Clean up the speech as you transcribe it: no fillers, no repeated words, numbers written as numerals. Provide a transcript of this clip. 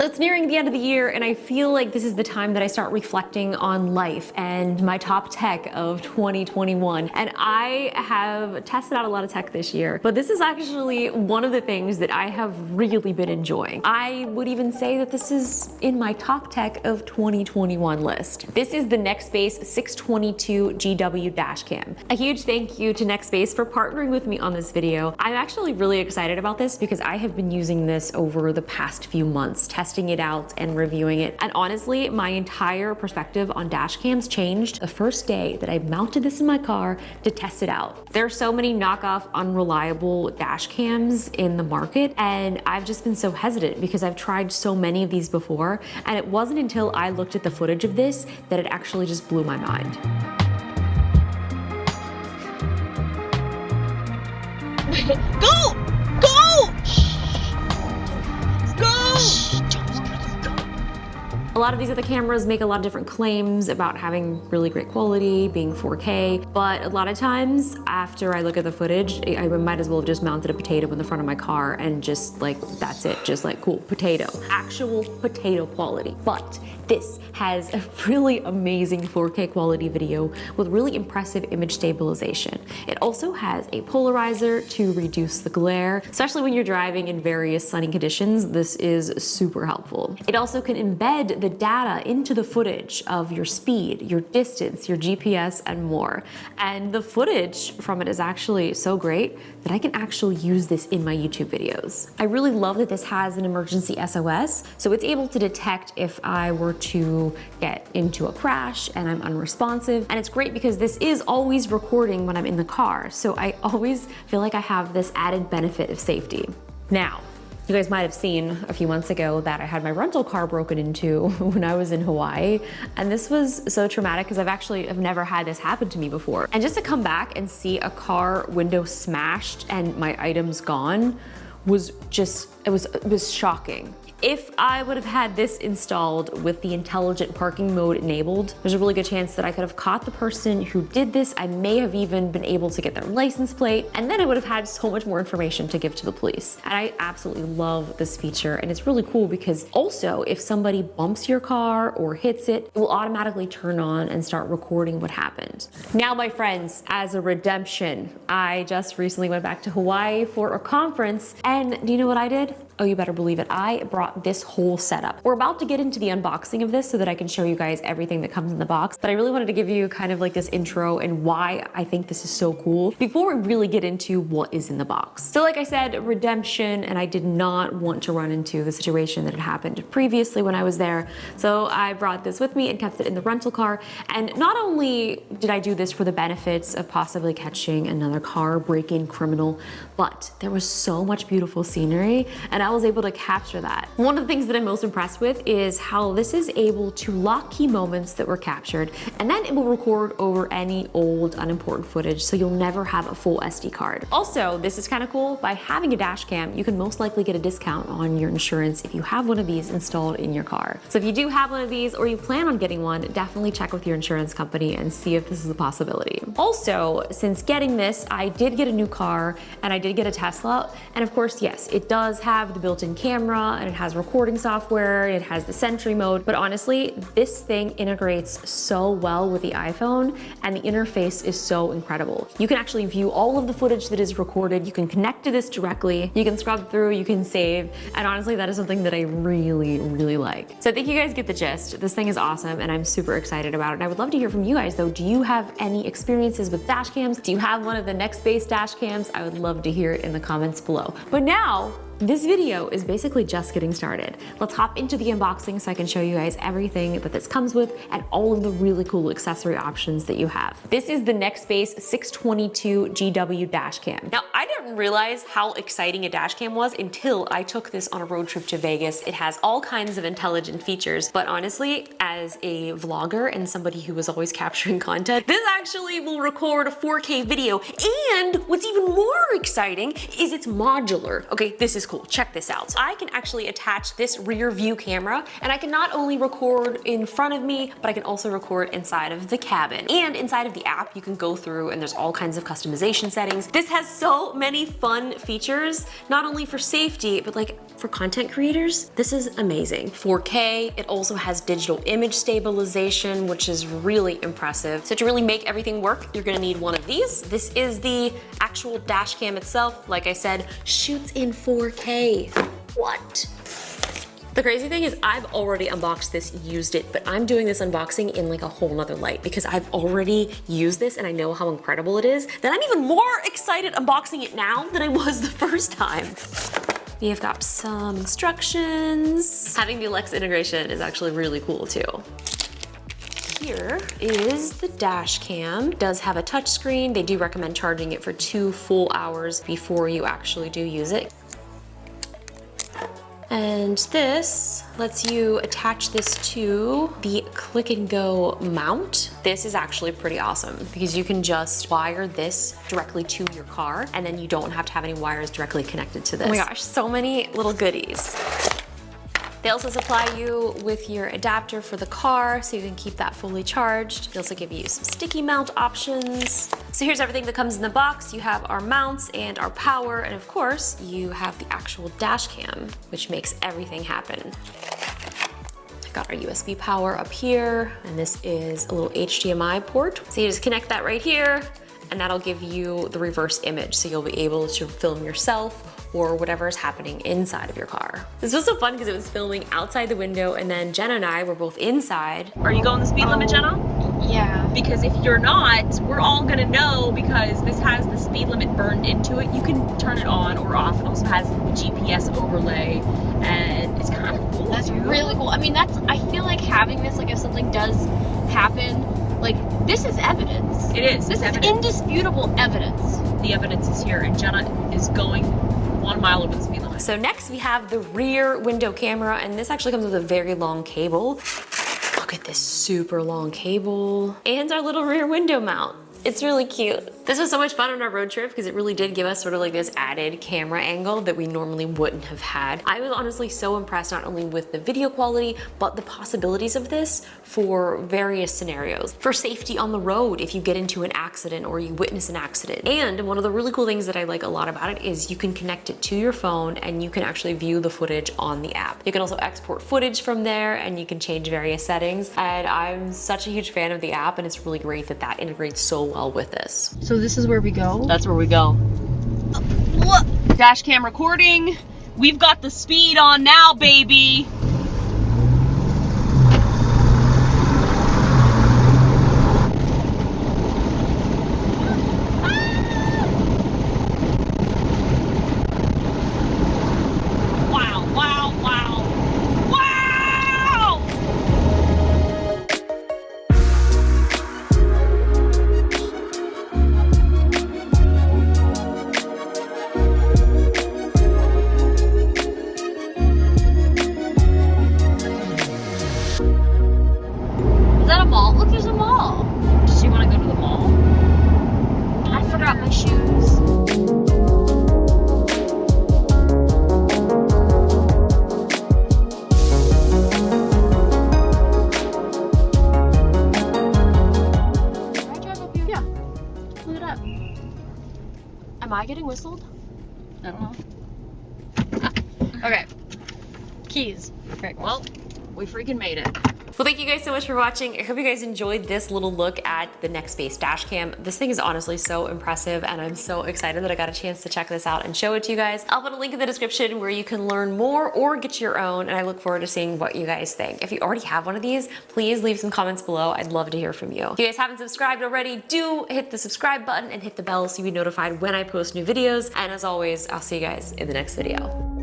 So it's nearing the end of the year, and I feel like this is the time that I start reflecting on life and my top tech of 2021. And I have tested out a lot of tech this year, but this is actually one of the things that I have really been enjoying. I would even say that this is in my top tech of 2021 list. This is the Nextbase 622GW dash cam. A huge thank you to Nextbase for partnering with me on this video. I'm actually really excited about this because I have been using this over the past few months, testing it out and reviewing it. And honestly, my entire perspective on dash cams changed the first day that I mounted this in my car to test it out. There are so many knockoff, unreliable dash cams in the market, and I've just been so hesitant because I've tried so many of these before, and it wasn't until I looked at the footage of this that it actually just blew my mind. Go! Go! Go! A lot of these other cameras make a lot of different claims about having really great quality, being 4K, but a lot of times after I look at the footage, I might as well have just mounted a potato in the front of my car and just like, that's it, just like, cool, potato. Actual potato quality. But this has a really amazing 4K quality video with really impressive image stabilization. It also has a polarizer to reduce the glare, especially when you're driving in various sunny conditions. This is super helpful. It also can embed the data into the footage of your speed, your distance, your GPS, and more. And the footage from it is actually so great that I can actually use this in my YouTube videos. I really love that this has an emergency SOS, so it's able to detect if I were to get into a crash and I'm unresponsive. And it's great because this is always recording when I'm in the car, so I always feel like I have this added benefit of safety. Now, you guys might have seen a few months ago that I had my rental car broken into when I was in Hawaii. And this was so traumatic because I've never had this happen to me before. And just to come back and see a car window smashed and my items gone was just, it was shocking. If I would have had this installed with the intelligent parking mode enabled, there's a really good chance that I could have caught the person who did this. I may have even been able to get their license plate, and then I would have had so much more information to give to the police. And I absolutely love this feature, and it's really cool because also if somebody bumps your car or hits it, it will automatically turn on and start recording what happened. Now, my friends, as a redemption, I just recently went back to Hawaii for a conference, and do you know what I did? Oh, you better believe it. I brought this whole setup. We're about to get into the unboxing of this so that I can show you guys everything that comes in the box, but I really wanted to give you kind of like this intro and why I think this is so cool before we really get into what is in the box. So like I said, redemption, and I did not want to run into the situation that had happened previously when I was there. So I brought this with me and kept it in the rental car. And not only did I do this for the benefits of possibly catching another car break-in criminal, but there was so much beautiful scenery, and I was able to capture that. One of the things that I'm most impressed with is how this is able to lock key moments that were captured, and then it will record over any old unimportant footage, so you'll never have a full SD card. Also, this is kind of cool. By having a dash cam, you can most likely get a discount on your insurance if you have one of these installed in your car. So if you do have one of these or you plan on getting one, definitely check with your insurance company and see if this is a possibility. Also, since getting this, I did get a new car and I did get a Tesla, and of course, yes, it does have the built-in camera and it has recording software, it has the Sentry mode, but honestly, this thing integrates so well with the iPhone and the interface is so incredible. You can actually view all of the footage that is recorded, you can connect to this directly, you can scrub through, you can save, and honestly, that is something that I really, really like. So I think you guys get the gist. This thing is awesome and I'm super excited about it. And I would love to hear from you guys though. Do you have any experiences with dash cams? Do you have one of the Nextbase dash cams? I would love to hear it in the comments below. But now, this video is basically just getting started. Let's hop into the unboxing so I can show you guys everything that this comes with and all of the really cool accessory options that you have. This is the Nextbase 622GW dash cam. Now, I didn't realize how exciting a dash cam was until I took this on a road trip to Vegas. It has all kinds of intelligent features, but honestly, as a vlogger and somebody who was always capturing content, this actually will record a 4K video. And what's even more exciting is it's modular. Okay, this is cool. Check this out. I can actually attach this rear view camera, and I can not only record in front of me, but I can also record inside of the cabin. And inside of the app, you can go through and there's all kinds of customization settings. This has so many fun features, not only for safety, but like for content creators. This is amazing. 4K, it also has digital image stabilization, which is really impressive. So to really make everything work, you're gonna need one of these. This is the actual dash cam itself. Like I said, shoots in 4K. What? The crazy thing is I've already unboxed this, used it, but I'm doing this unboxing in like a whole nother light because I've already used this and I know how incredible it is, that I'm even more excited unboxing it now than I was the first time. We've got some instructions. Having the Alexa integration is actually really cool too. Here is the dash cam. It does have a touch screen. They do recommend charging it for 2 full hours before you actually do use it. And this lets you attach this to the click and go mount. This is actually pretty awesome because you can just wire this directly to your car and then you don't have to have any wires directly connected to this. Oh my gosh, so many little goodies. They also supply you with your adapter for the car so you can keep that fully charged. They also give you some sticky mount options. So here's everything that comes in the box. You have our mounts and our power, and of course, you have the actual dash cam, which makes everything happen. I've got our USB power up here, and this is a little HDMI port. So you just connect that right here, and that'll give you the reverse image. So you'll be able to film yourself or whatever is happening inside of your car. This was so fun because it was filming outside the window and then Jenna and I were both inside. Are you going the speed limit, Jenna? Yeah. Because if you're not, we're all gonna know because this has the speed limit burned into it. You can turn it on or off. It also has the GPS overlay and it's kind of cool. That's really cool. I mean, I feel like having this, like if something does happen, like this is evidence. It is. This is indisputable evidence. The evidence is here and Jenna is going 1 mile over the speed limit. So next we have the rear window camera, and this actually comes with a very long cable. Look at this super long cable. And our little rear window mount. It's really cute. This was so much fun on our road trip because it really did give us sort of like this added camera angle that we normally wouldn't have had. I was honestly so impressed not only with the video quality, but the possibilities of this for various scenarios. For safety on the road, if you get into an accident or you witness an accident. And one of the really cool things that I like a lot about it is you can connect it to your phone and you can actually view the footage on the app. You can also export footage from there and you can change various settings. And I'm such a huge fan of the app and it's really great that that integrates so well with this. So this is where we go? That's where we go. Dash cam recording. We've got the speed on now, baby. Am I getting whistled? I don't know. Okay. Keys. Okay, well, we freaking made it. Well, thank you guys so much for watching. I hope you guys enjoyed this little look at the Nextbase dash cam. This thing is honestly so impressive and I'm so excited that I got a chance to check this out and show it to you guys. I'll put a link in the description where you can learn more or get your own, and I look forward to seeing what you guys think. If you already have one of these, please leave some comments below. I'd love to hear from you. If you guys haven't subscribed already, do hit the subscribe button and hit the bell so you be notified when I post new videos. And as always, I'll see you guys in the next video.